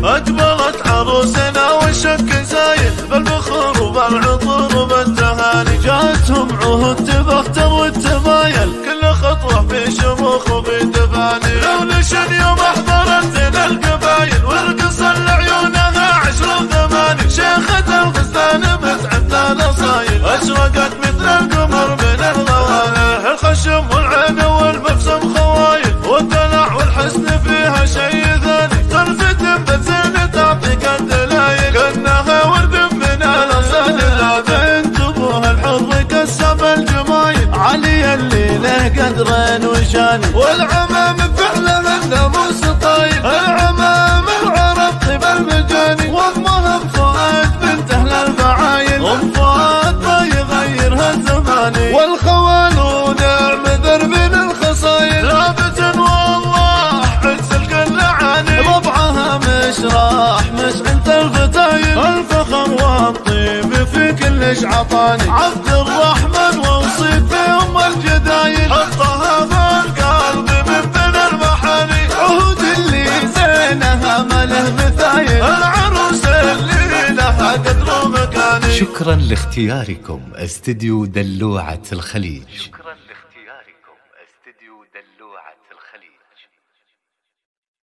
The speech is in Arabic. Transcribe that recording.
أقبلت عروسنا والشك زايد بالبخور وبالعطور وبالتهاني، جاتهم عهود تبختر والتمايل كل خطوة في شموخ وفي تفاني. لو نشن يوم أحضرت لنا القبايل ورقص لعيونها 10 ثماني، شيخة الفستان متعبة نصايل أشرقت مثل القمر من الغوالي. الخشم والعين والمبسم خوايل والدلع والحسن فيها شي ثاني، تلفت بزين تعطيك الدلايل كأنها ورد من الأصل ذاتي. انتبوها الحر كسب الجمايل علي الليلة قدرين وشاني، والعمام فعلا الناموس طايل العمام العرب طيب المجاني. وامها فؤاد بنت اهل الفعايل ام فؤاد ما يغيرها الزماني، والخوال ونعم ذرب الخصايل ثابت والله عز الكل عاني. ربعها مشراح مشعلت الفتايل الفخر والطيب في كلش عطاني. عبد الرحمن وصيف في ام الجدايل حطها في القلب من بين المحاني. عهود اللي زينها ما له مثايل العروس اللي لها قدر ومكاني. شكرا لاختياركم استديو دلوعة الخليج.